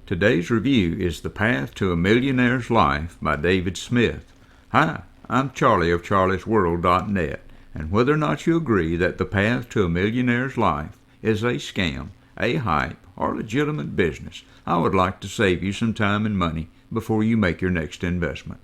Today's review is The Path to a Millionaire's Life by David Smith. Hi, I'm Charley of charliesworld.net, and whether or not you agree that the path to a millionaire's life is a scam, a hype, or legitimate business, I would like to save you some time and money before you make your next investment.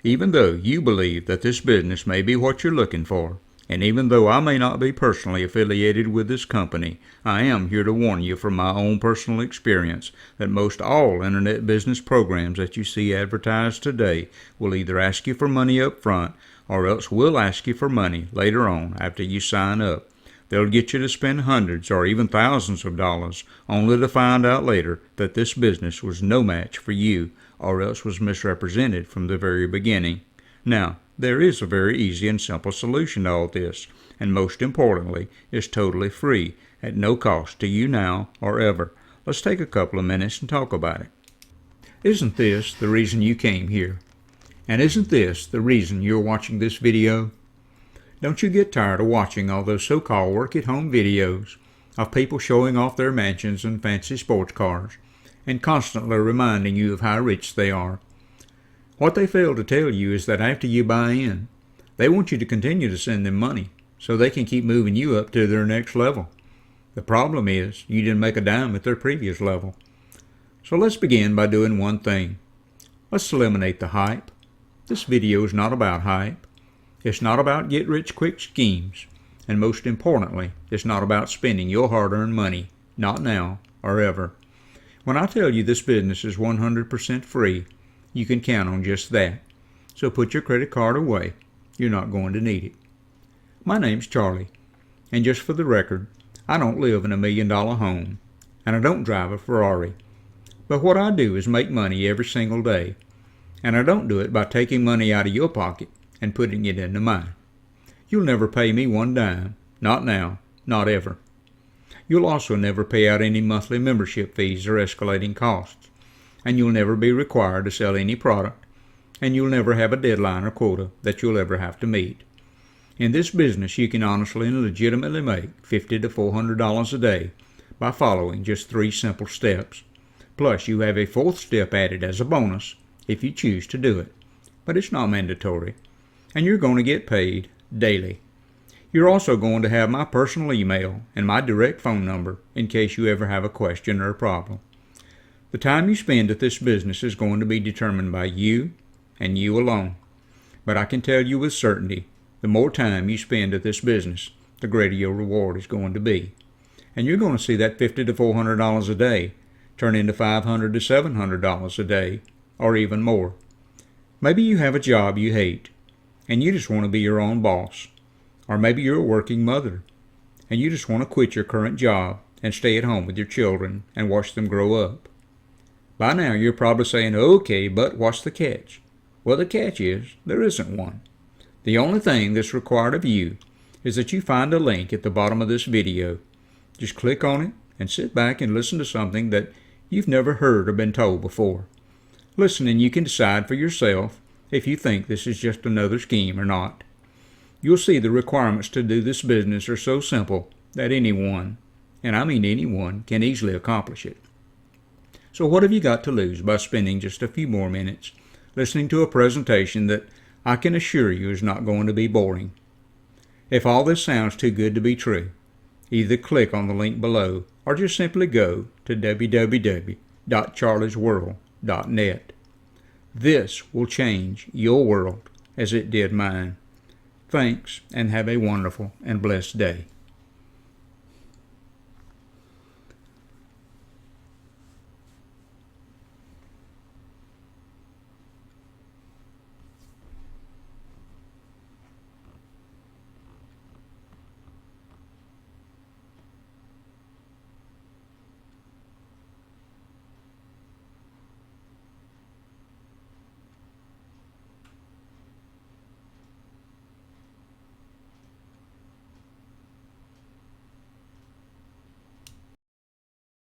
Even though you believe that this business may be what you're looking for, and even though I may not be personally affiliated with this company, I am here to warn you from my own personal experience that most all internet business programs that you see advertised today will either ask you for money up front or else will ask you for money later on after you sign up. They'll get you to spend hundreds or even thousands of dollars only to find out later that this business was no match for you or else was misrepresented from the very beginning. Now, there is a very easy and simple solution to all this, and most importantly, it's totally free, at no cost to you now or ever. Let's take a couple of minutes and talk about it. Isn't this the reason you came here? And isn't this the reason you're watching this video? Don't you get tired of watching all those so-called work-at-home videos of people showing off their mansions and fancy sports cars, and constantly reminding you of how rich they are? What they fail to tell you is that after you buy in, they want you to continue to send them money so they can keep moving you up to their next level. The problem is you didn't make a dime at their previous level. So let's begin by doing one thing. Let's eliminate the hype. This video is not about hype. It's not about get-rich-quick schemes. And most importantly, it's not about spending your hard-earned money, not now or ever. When I tell you this business is 100% free, you can count on just that. So put your credit card away. You're not going to need it. My name's Charley, and just for the record, I don't live in a $1 million home, and I don't drive a Ferrari. But what I do is make money every single day, and I don't do it by taking money out of your pocket and putting it into mine. You'll never pay me one dime, not now, not ever. You'll also never pay out any monthly membership fees or escalating costs. And you'll never be required to sell any product, and you'll never have a deadline or quota that you'll ever have to meet. In this business, you can honestly and legitimately make $50 to $400 a day by following just 3 simple steps. Plus, you have a 4th step added as a bonus if you choose to do it, but it's not mandatory, and you're going to get paid daily. You're also going to have my personal email and my direct phone number in case you ever have a question or a problem. The time you spend at this business is going to be determined by you and you alone. But I can tell you with certainty, the more time you spend at this business, the greater your reward is going to be. And you're going to see that $50 to $400 a day turn into $500 to $700 a day, or even more. Maybe you have a job you hate, and you just want to be your own boss. Or maybe you're a working mother, and you just want to quit your current job and stay at home with your children and watch them grow up. By now, you're probably saying, okay, but what's the catch? Well, the catch is there isn't one. The only thing that's required of you is that you find a link at the bottom of this video. Just click on it and sit back and listen to something that you've never heard or been told before. Listen, and you can decide for yourself if you think this is just another scheme or not. You'll see the requirements to do this business are so simple that anyone, and I mean anyone, can easily accomplish it. So what have you got to lose by spending just a few more minutes listening to a presentation that I can assure you is not going to be boring? If all this sounds too good to be true, either click on the link below or just simply go to www.charliesworld.net. This will change your world as it did mine. Thanks, and have a wonderful and blessed day.